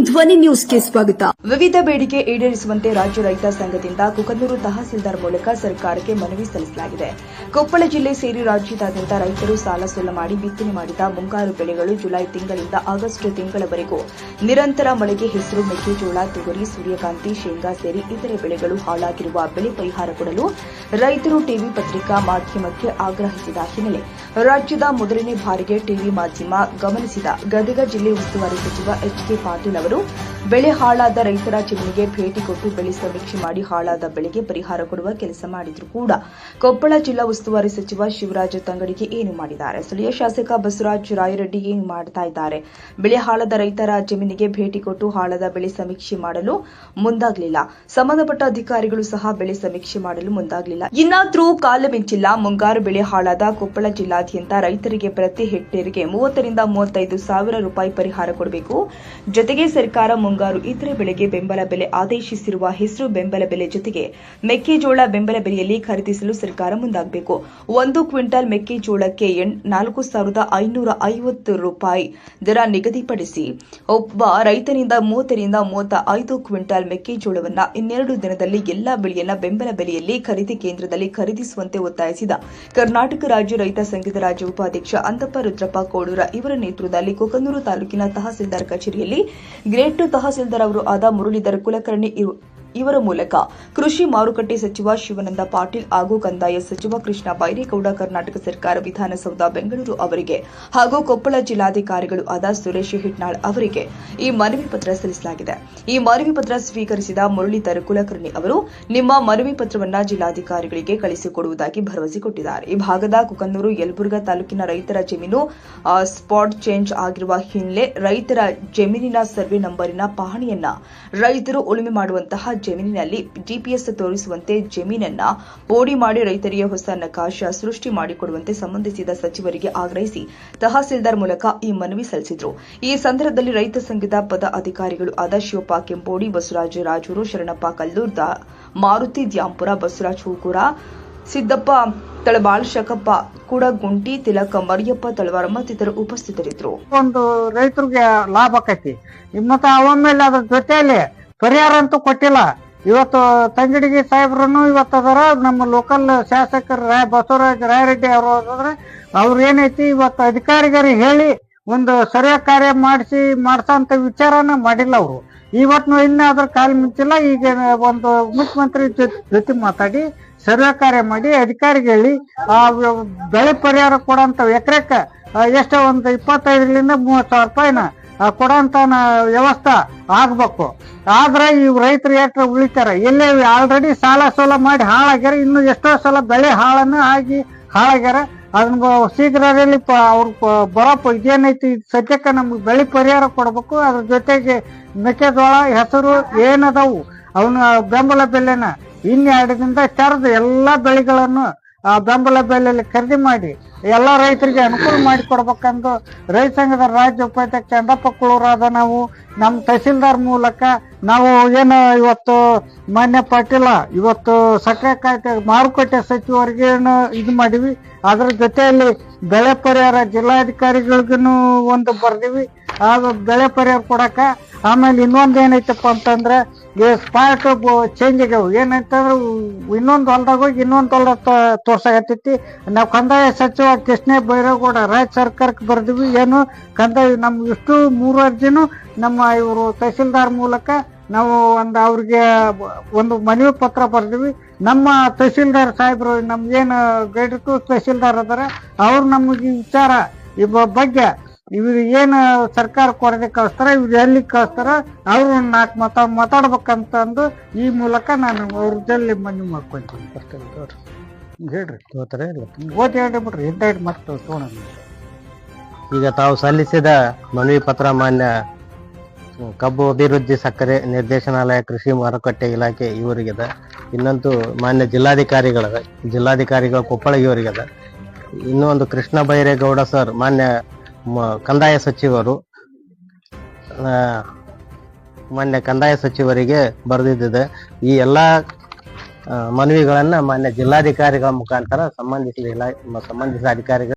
ಧ್ವನಿ ನ್ಯೂಸ್ಗೆ ಸ್ವಾಗತ. ವಿವಿಧ ಬೇಡಿಕೆ ಈಡೇರಿಸುವಂತೆ ರಾಜ್ಯ ರೈತ ಸಂಘದಿಂದ ಕುಕನೂರು ತಹಸೀಲ್ದಾರ್ ಮೂಲಕ ಸರ್ಕಾರಕ್ಕೆ ಮನವಿ ಸಲ್ಲಿಸಲಾಗಿದೆ. ಕೊಪ್ಪಳ ಜಿಲ್ಲೆ ಸೇರಿ ರಾಜ್ಯದಾದ್ಯಂತ ರೈತರು ಸಾಲ ಸೋಲ ಮಾಡಿ ಬಿತ್ತನೆ ಮಾಡಿದ ಮುಂಗಾರು ಬೆಳೆಗಳು ಜುಲೈ ತಿಂಗಳಿಂದ ಆಗಸ್ಟ್ ತಿಂಗಳವರೆಗೂ ನಿರಂತರ ಮಳೆಗೆ ಹೆಸರು, ಮೆಕ್ಕೆಜೋಳ, ತೊಗರಿ, ಸೂರ್ಯಕಾಂತಿ, ಶೇಂಗಾ ಸೇರಿ ಇತರೆ ಬೆಳೆಗಳು ಹಾಳಾಗಿರುವ ಬೆಳೆ ಪರಿಹಾರ ಕೊಡಲು ರೈತರು ಟಿವಿ ಪತ್ರಿಕಾ ಮಾಧ್ಯಮಕ್ಕೆ ಆಗ್ರಹಿಸಿದ ಹಿನ್ನೆಲೆ ರಾಜ್ಯದ ಮೊದಲನೇ ಬಾರಿಗೆ ಟಿವಿ ಮಾಧ್ಯಮ ಗಮನಿಸಿದ ಗದಗ ಜಿಲ್ಲೆ ಉಸ್ತುವಾರಿ ಸಚಿವ ಎಚ್.ಕೆ. ಪಾಟೀಲ್ ಅವರು ಬೆಳೆ ಹಾಳಾದ ರೈತರ ಜಮೀನಿಗೆ ಭೇಟಿ ಕೊಟ್ಟು ಬೆಳೆ ಸಮೀಕ್ಷೆ ಮಾಡಿ ಹಾಳಾದ ಬೆಳೆಗೆ ಪರಿಹಾರ ಕೊಡುವ ಕೆಲಸ ಮಾಡಿದ್ರು ಕೂಡ ಕೊಪ್ಪಳ ಜಿಲ್ಲಾ ಉಸ್ತುವಾರಿ ಸಚಿವ ಶಿವರಾಜ ತಂಗಡಿಗೆ ಏನು ಮಾಡಿದ್ದಾರೆ? ಸ್ಥಳೀಯ ಶಾಸಕ ಬಸವರಾಜ ರಾಯರೆಡ್ಡಿ ಏನು ಮಾಡ್ತಾ ಇದ್ದಾರೆ? ಬೆಳೆ ಹಾಳಾದ ರೈತರ ಜಮೀನಿಗೆ ಭೇಟಿ ಕೊಟ್ಟು ಹಾಳಾದ ಬೆಳೆ ಸಮೀಕ್ಷೆ ಮಾಡಲು ಮುಂದಾಗಲಿಲ್ಲ. ಸಂಬಂಧಪಟ್ಟ ಅಧಿಕಾರಿಗಳು ಸಹ ಬೆಳೆ ಸಮೀಕ್ಷೆ ಮಾಡಲು ಮುಂದಾಗಲಿಲ್ಲ. ಇನ್ನಾದ್ರೂ ಕಾಲ ಮಿಂಚಿಲ್ಲ. ಮುಂಗಾರು ಬೆಳೆ ಹಾಳಾದ ಕೊಪ್ಪಳ ಜಿಲ್ಲಾದ್ಯಂತ ರೈತರಿಗೆ ಪ್ರತಿ ಹೆಕ್ಟೇರ್ಗೆ 30 ರಿಂದ 35 ಸಾವಿರ ರೂಪಾಯಿ ಪರಿಹಾರ ಕೊಡಬೇಕು. ಜೊತೆಗೆ ಸರ್ಕಾರ ಮುಂಗಾರು ಇತರೆ ಬೆಳೆಗೆ ಬೆಂಬಲ ಬೆಲೆ ಆದೇಶಿಸಿರುವ ಹೆಸರು ಬೆಂಬಲ ಬೆಲೆ ಜೊತೆಗೆ ಮೆಕ್ಕೆಜೋಳ ಬೆಂಬಲ ಬೆಲೆಯಲ್ಲಿ ಖರೀದಿಸಲು ಸರ್ಕಾರ ಮುಂದಾಗಬೇಕು. 1 ಕ್ವಿಂಟಲ್ ಮೆಕ್ಕೆಜೋಳಕ್ಕೆ 4,550 ರೂಪಾಯಿ ದರ ನಿಗದಿಪಡಿಸಿ ಒಬ್ಬ ರೈತನಿಂದ 30 ರಿಂದ 35 ಕ್ವಿಂಟಲ್ ಮೆಕ್ಕೆಜೋಳವನ್ನು 12 ದಿನದಲ್ಲಿ ಎಲ್ಲಾ ಬೆಳೆಯನ್ನ ಬೆಂಬಲ ಬೆಲೆಯಲ್ಲಿ ಖರೀದಿ ಕೇಂದ್ರದಲ್ಲಿ ಖರೀದಿಸುವಂತೆ ಒತ್ತಾಯಿಸಿದ ಕರ್ನಾಟಕ ರಾಜ್ಯ ರೈತ ಸಂಘದ ರಾಜ್ಯ ಉಪಾಧ್ಯಕ್ಷ ಅಂತಪ್ಪ ರುದ್ರಪ್ಪ ಕೋಡೂರ ಇವರ ನೇತೃತ್ವದಲ್ಲಿ ಕುಕನೂರು ತಾಲೂಕಿನ ತಹಸೀಲ್ದಾರ್ ಕಚೇರಿಯಲ್ಲಿ ಗ್ರೇಡ್ 2 ತಹಸೀಲ್ದಾರ್ ಅವರು ಆದ ಮುರಳೀಧರ್ ಕುಲಕರ್ಣಿ ಇವರ ಮೂಲಕ ಕೃಷಿ ಮಾರುಕಟ್ಟೆ ಸಚಿವ ಶಿವಾನಂದ ಪಾಟೀಲ್ ಹಾಗೂ ಕಂದಾಯ ಸಚಿವ ಕೃಷ್ಣ ಬೈರೇಗೌಡ, ಕರ್ನಾಟಕ ಸರ್ಕಾರ ವಿಧಾನಸೌಧ ಬೆಂಗಳೂರು ಅವರಿಗೆ ಹಾಗೂ ಕೊಪ್ಪಳ ಜಿಲ್ಲಾಧಿಕಾರಿಗಳು ಆದ ಸುರೇಶ್ ಹಿಟ್ನಾಳ್ ಅವರಿಗೆ ಈ ಮನವಿ ಪತ್ರ ಸಲ್ಲಿಸಲಾಗಿದೆ. ಈ ಮನವಿ ಪತ್ರ ಸ್ವೀಕರಿಸಿದ ಮುರಳೀಧರ್ ಕುಲಕರ್ಣಿ ಅವರು ನಿಮ್ಮ ಮನವಿ ಪತ್ರವನ್ನು ಜಿಲ್ಲಾಧಿಕಾರಿಗಳಿಗೆ ಕಳಿಸಿಕೊಡುವುದಾಗಿ ಭರವಸೆ ಕೊಟ್ಟಿದ್ದಾರೆ. ಈ ಭಾಗದ ಕುಕನೂರು, ಯಲಬುರ್ಗಾ ತಾಲೂಕಿನ ರೈತರ ಜಮೀನು ಸ್ಪಾಟ್ ಚೇಂಜ್ ಆಗಿರುವ ಹಿನ್ನೆಲೆ ರೈತರ ಜಮೀನಿನ ಸರ್ವೆ ನಂಬರಿನ ಪಹಣಿಯನ್ನ ರೈತರು ಉಳುಮೆ ಮಾಡುವಂತಹ ಜಮೀನಿನಲ್ಲಿ ಜಿಪಿಎಸ್ ತೋರಿಸುವಂತೆ ಜಮೀನನ್ನ ಓಡಿ ಮಾಡಿ ರೈತರಿಗೆ ಹೊಸ ನಕಾಶ ಸೃಷ್ಟಿ ಮಾಡಿಕೊಡುವಂತೆ ಸಂಬಂಧಿಸಿದ ಸಚಿವರಿಗೆ ಆಗ್ರಹಿಸಿ ತಹಸೀಲ್ದಾರ್ ಮೂಲಕ ಈ ಮನವಿ ಸಲ್ಲಿಸಿದರು. ಈ ಸಂದರ್ಭದಲ್ಲಿ ರೈತ ಸಂಘದ ಪದ ಅಧಿಕಾರಿಗಳು ಆದ ಶಿವಪ್ಪ ಕೆಂಪೋಡಿ, ಬಸವರಾಜ ರಾಜೂರು, ಶರಣಪ್ಪ ಕಲ್ಲೂರ್, ಮಾರುತಿ ದ್ಯಾಂಪುರ, ಬಸವರಾಜ ಹೂಕೂರ, ಸಿದ್ದಪ್ಪ ತಳಬಾಳ್, ಶಕಪ್ಪ ಕುಡಗುಂಟಿ, ತಿಲಕ ಮರಿಯಪ್ಪ ತಳವಾರ ಮತ್ತಿತರರು ಉಪಸ್ಥಿತರಿದ್ದರು. ಒಂದು ರೈತರಿಗೆ ಲಾಭ ಆಕೈತಿ. ಮತ್ತೆ ಅವಮೇಲೆ ಅದ್ರ ಜೊತೆಯಲ್ಲಿ ಪರಿಹಾರ ಅಂತೂ ಕೊಟ್ಟಿಲ್ಲ. ಇವತ್ತು ತಂಗಡಿಗೆ ಸಾಹೇಬ್ರನ್ನು ಇವತ್ತು ಅದರ ನಮ್ಮ ಲೋಕಲ್ ಶಾಸಕರು ಬಸವರಾಜ ರಾಯರೆಡ್ಡಿ ಅವರು ಅದಾದ್ರೆ ಅವ್ರು ಏನೈತಿ ಇವತ್ತು ಅಧಿಕಾರಿಗಳಿಗೆ ಹೇಳಿ ಒಂದು ಸರ್ವೆ ಕಾರ್ಯ ಮಾಡ್ಸಂತ ವಿಚಾರನ ಮಾಡಿಲ್ಲ. ಅವರು ಇವತ್ತು ಇನ್ನ ಅದ್ರ ಕಾಲ ಮಿಂಚಿಲ್ಲ. ಈಗ ಒಂದು ಮುಖ್ಯಮಂತ್ರಿ ಜೊತೆ ಮಾತಾಡಿ ಸರ್ವೆ ಕಾರ್ಯ ಮಾಡಿ ಅಧಿಕಾರಿಗೆ ಹೇಳಿ ಆ ಬೆಳೆ ಪರಿಹಾರ ಕೊಡಂತ ಎಕರೆಕ ಎಷ್ಟೋ ಒಂದು 25 ರಿಂದ 30 ಸಾವಿರ ರೂಪಾಯಿನ ಕೊಡಂತ ವ್ಯವಸ್ಥೆ ಆಗ್ಬೇಕು. ಆದ್ರೆ ಈ ರೈತರು ಎಷ್ಟು ಉಳಿತಾರ? ಎಲ್ಲೇ ಆಲ್ರೆಡಿ ಸಾಲ ಸೋಲ ಮಾಡಿ ಹಾಳಾಗ್ಯಾರ. ಇನ್ನು ಎಷ್ಟೋ ಸಲ ಬೆಳೆ ಹಾಳಾಗ್ಯಾರ. ಅದನ್ನ ಶೀಘ್ರದಲ್ಲಿ ಅವ್ರ ಬರಪ್ಪ ಇದೇನೈತಿ ಸದ್ಯಕ್ಕೆ ನಮ್ಗೆ ಬೆಳೆ ಪರಿಹಾರ ಕೊಡ್ಬೇಕು. ಅದ್ರ ಜೊತೆಗೆ ಮೆಕ್ಕೆಜೋಳ, ಹೆಸರು ಏನದವು ಅವನ ಬೆಂಬಲ ಬೆಲೆನ 2 ದಿನದ ತೆರೆದು ಎಲ್ಲಾ ಬೆಳೆಗಳನ್ನು ಬೆಂಬಲ ಬೆಲೆಯಲ್ಲಿ ಖರೀದಿ ಮಾಡಿ ಎಲ್ಲಾ ರೈತರಿಗೆ ಅನುಕೂಲ ಮಾಡಿಕೊಡ್ಬೇಕಂದು ರೈತ ಸಂಘದ ರಾಜ್ಯ ಉಪಾಧ್ಯಕ್ಷ ಚಂದಪ್ಪ ಕುಳೂರಾದ ನಾವು ನಮ್ಮ ತಹಸೀಲ್ದಾರ್ ಮೂಲಕ ನಾವು ಏನು ಇವತ್ತು ಮಾನ್ಯ ಪಾಟೀಲ ಇವತ್ತು ಸಕ್ಕರೆ ಮಾರುಕಟ್ಟೆ ಸಚಿವರಿಗೆ ಇದು ಮಾಡಿವಿ. ಅದ್ರ ಜೊತೆಯಲ್ಲಿ ಬೆಳೆ ಪರಿಹಾರ ಜಿಲ್ಲಾಧಿಕಾರಿಗಳಿಗೂ ಒಂದು ಬರ್ದಿವಿ. ಆ ಬೆಳೆ ಪರಿಹಾರ ಕೊಡಕ ಆಮೇಲೆ ಇನ್ನೊಂದು ಏನೈತಪ್ಪ ಅಂತಂದ್ರೆ ಸ್ಪಾಟ್ ಚೇಂಜ್ ಆಗ್ಯಾವ. ಏನಂತಂದ್ರೆ ಇನ್ನೊಂದು ಹೊಲ್ದಾಗ ಹೋಗಿ ಇನ್ನೊಂದು ಹೊಲ ತೋರ್ಸಾಕತ್ತೈತಿ. ನಾವು ಕಂದಾಯ ಸಚಿವ ಕೃಷ್ಣ ಬೈರೇಗೌಡ ರಾಜ್ಯ ಸರ್ಕಾರಕ್ಕೆ ಬರ್ದಿವಿ. ಏನು ಕಂದಾಯ ನಮ್ ಇಷ್ಟು 3 ಅರ್ಜಿನೂ ನಮ್ಮ ಇವರು ತಹಸೀಲ್ದಾರ್ ಮೂಲಕ ನಾವು ಅವ್ರಿಗೆ ಒಂದು ಮನವಿ ಪತ್ರ ಬರ್ದಿವಿ. ನಮ್ಮ ತಹಸೀಲ್ದಾರ್ ಸಾಹೇಬ್ರು ನಮ್ಗೇನು ಗ್ರೇಡ್ 2 ತಹಸೀಲ್ದಾರ್ ಅದಾರ ಅವ್ರು ನಮಗೆ ವಿಚಾರ ಈ ಬಗ್ಗೆ ಇವ್ರು ಏನು ಸರ್ಕಾರ ಕೊರತೆ ಕಳಿಸ್ತಾರ, ಇವ್ರು ಎಲ್ಲಿ ಕಳಿಸ್ತಾರ ಅವ್ರು 4 ಮಾತಾಡ್ಬೇಕಂತಂದು ಈ ಮೂಲಕ ನಾನು ಅವ್ರ ಜೊತೆ ಮನವಿ ಮಾಡ್ಕೊಂತೀನಿ. ಹೇಳ್ರಿ ಹೇಳ್ಬಿಟ್ರಿ ಇಂಥ ಮತ್ತೆ ತೋಣ. ಈಗ ತಾವು ಸಲ್ಲಿಸಿದ ಮನವಿ ಪತ್ರ ಮಾನ್ಯ ಕಬ್ಬು ಅಭಿವೃದ್ಧಿ ಸಕ್ಕರೆ ನಿರ್ದೇಶನಾಲಯ, ಕೃಷಿ ಮಾರುಕಟ್ಟೆ ಇಲಾಖೆ ಇವರಿಗಿದೆ. ಇನ್ನೊಂದು ಮಾನ್ಯ ಜಿಲ್ಲಾಧಿಕಾರಿಗಳು ಕೊಪ್ಪಳ ಇವರಿಗಿದೆ. ಇನ್ನೊಂದು ಕೃಷ್ಣ ಬೈರೇಗೌಡ ಸರ್ ಮಾನ್ಯ ಕಂದಾಯ ಸಚಿವರಿಗೆ ಬರೆದಿದ್ದಿದೆ. ಈ ಎಲ್ಲಾ ಮನವಿಗಳನ್ನ ಮಾನ್ಯ ಜಿಲ್ಲಾಧಿಕಾರಿಗಳ ಮುಖಾಂತರ ಸಂಬಂಧಿಸಿದ ಅಧಿಕಾರಿಗಳು